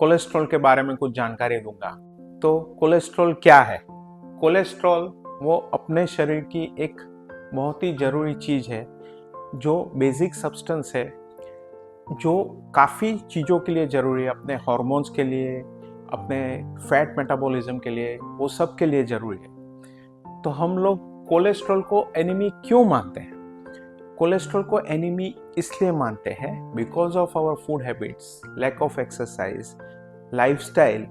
Cholesterol के बारे में कुछ जानकारी दूंगा। तो कोलेस्ट्रॉल क्या है? कोलेस्ट्रॉल वो अपने शरीर की एक बहुत ही ज़रूरी चीज़ है, जो बेसिक सब्सटेंस है, जो काफ़ी चीज़ों के लिए ज़रूरी है, अपने हार्मोन्स के लिए, अपने फैट मेटाबॉलिज्म के लिए, वो सब के लिए ज़रूरी है। तो हम लोग कोलेस्ट्रॉल को एनिमी क्यों मानते हैं? कोलेस्ट्रॉल को एनिमी इसलिए मानते हैं because of our food habits, lack of exercise, lifestyle,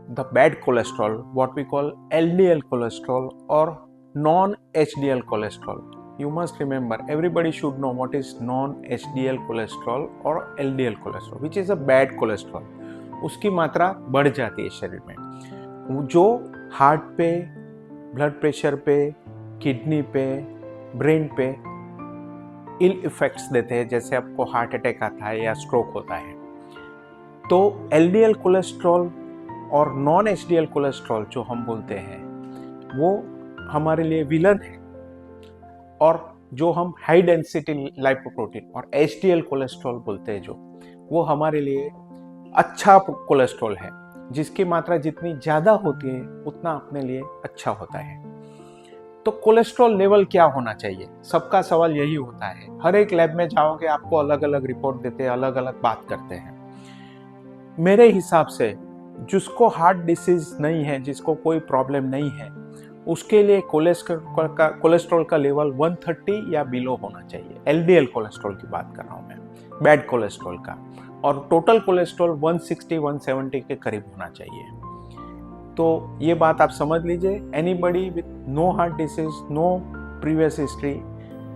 the bad cholesterol, what we call LDL cholesterol और non HDL cholesterol. You must remember, everybody should know what is non-HDL cholesterol और LDL cholesterol, which is a bad cholesterol. उसकी मात्रा बढ़ जाती है शरीर में, जो हार्ट पे, ब्लड प्रेशर पे, किडनी पे, ब्रेन पे इल इफेक्ट्स देते हैं, जैसे आपको हार्ट अटैक आता है या स्ट्रोक होता है। तो LDL कोलेस्ट्रॉल और नॉन HDL कोलेस्ट्रॉल जो हम बोलते हैं, वो हमारे लिए विलन है। और जो हम हाई डेंसिटी लाइपोप्रोटीन और HDL कोलेस्ट्रॉल बोलते हैं, जो वो हमारे लिए अच्छा कोलेस्ट्रॉल है, जिसकी मात्रा जितनी ज़्यादा होती है उतना अपने लिए अच्छा होता है। तो कोलेस्ट्रॉल लेवल क्या होना चाहिए, सबका सवाल यही होता है। हर एक लैब में जाओगे, आपको अलग अलग रिपोर्ट देते हैं, अलग अलग बात करते हैं। मेरे हिसाब से जिसको हार्ट डिसीज नहीं है, जिसको कोई प्रॉब्लम नहीं है, उसके लिए कोलेस्ट्रॉल का लेवल 130 या बिलो होना चाहिए। LDL कोलेस्ट्रॉल की बात कर रहा हूँ मैं, बैड कोलेस्ट्रॉल का। और टोटल कोलेस्ट्रॉल 160-170 के करीब होना चाहिए। तो ये बात आप समझ लीजिए, anybody with no heart disease, no previous history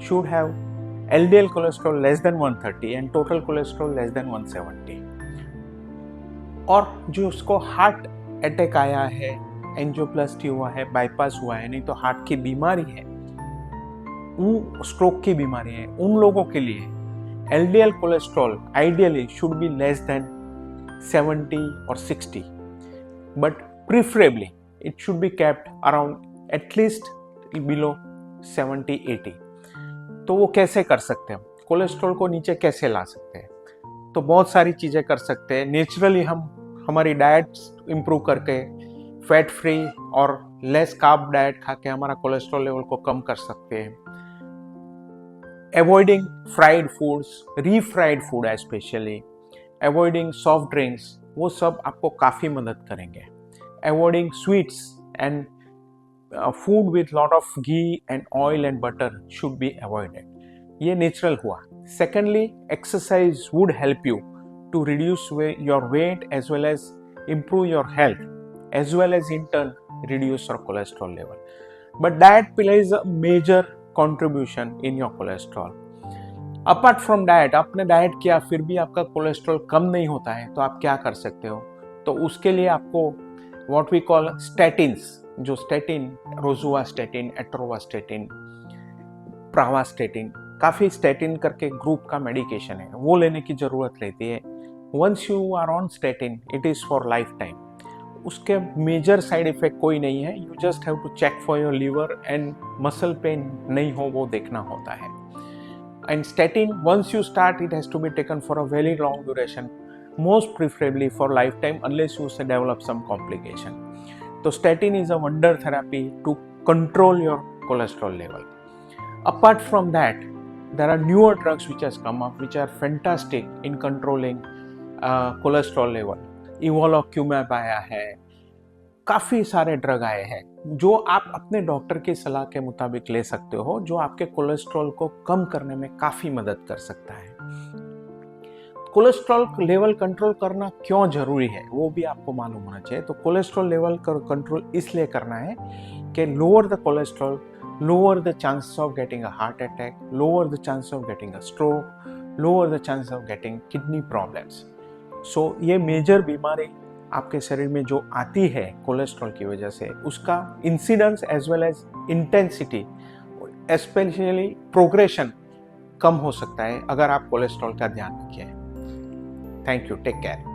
should have LDL cholesterol less than 130 and total cholesterol less than 170। और जो उसको हार्ट अटैक आया है, एंजियोप्लास्टी हुआ है, बाईपास हुआ है, नहीं तो हार्ट की बीमारी है, स्ट्रोक की बीमारी है, उन लोगों के लिए LDL cholesterol ideally should be less than 70 और 60, but preferably it should be kept around at least below 70-80। तो वो कैसे कर सकते हैं? कोलेस्ट्रॉल को नीचे कैसे ला सकते हैं? तो बहुत सारी चीज़ें कर सकते हैं। नेचुरली हम हमारी डाइट इम्प्रूव करके, फैट फ्री और लेस कार्ब डाइट खा के हमारा कोलेस्ट्रॉल लेवल को कम कर सकते हैं। Avoiding fried foods, refried food specially, avoiding soft drinks, वो सब आपको काफ़ी मदद करेंगे। Avoiding sweets and food with lot of ghee and oil and butter should be avoided. ये नेचुरल हुआ। Secondly, exercise would help you to reduce your weight as well as improve your health, as well as in turn reduce your cholesterol level. But diet plays a major contribution in your cholesterol. Apart from diet, आपने diet किया फिर भी आपका cholesterol कम नहीं होता है, तो आप क्या कर सकते हो? तो उसके लिए आपको what we call statins, जो स्टेटिन, रोजुवास्टेटिन, एट्रोवास्टेटिन, प्रावास्टेटिन, काफ़ी स्टेटिन करके ग्रुप का मेडिकेशन है, वो लेने की ज़रूरत रहती है। Once you are on statin, it is for lifetime. उसके मेजर साइड इफेक्ट कोई नहीं है। You just have to check for your liver and muscle pain नहीं हो, वो देखना होता है। And statin, once you start, it has to be taken for a very long duration, most preferably for life time, unless you say develop some complication. तो statin is a wonder therapy to control your cholesterol level. Apart from that, there are newer drugs which has come up which are fantastic in controlling cholesterol level. Evolocumab आया है, काफ़ी सारे drug आए हैं जो आप अपने डॉक्टर की सलाह के मुताबिक ले सकते हो, जो आपके कोलेस्ट्रॉल को कम करने में काफ़ी मदद कर सकता है। कोलेस्ट्रॉल लेवल कंट्रोल करना क्यों जरूरी है, वो भी आपको मालूम होना चाहिए। तो कोलेस्ट्रॉल लेवल कंट्रोल इसलिए करना है कि lower the cholesterol, lower the chances of getting a heart attack, lower the chances of getting a stroke, lower the chances of getting kidney problems. So ये मेजर बीमारी आपके शरीर में जो आती है कोलेस्ट्रॉल की वजह से, उसका incidence as well as intensity, especially progression कम हो सकता है अगर आप कोलेस्ट्रॉल का ध्यान रखें। Thank you, take care.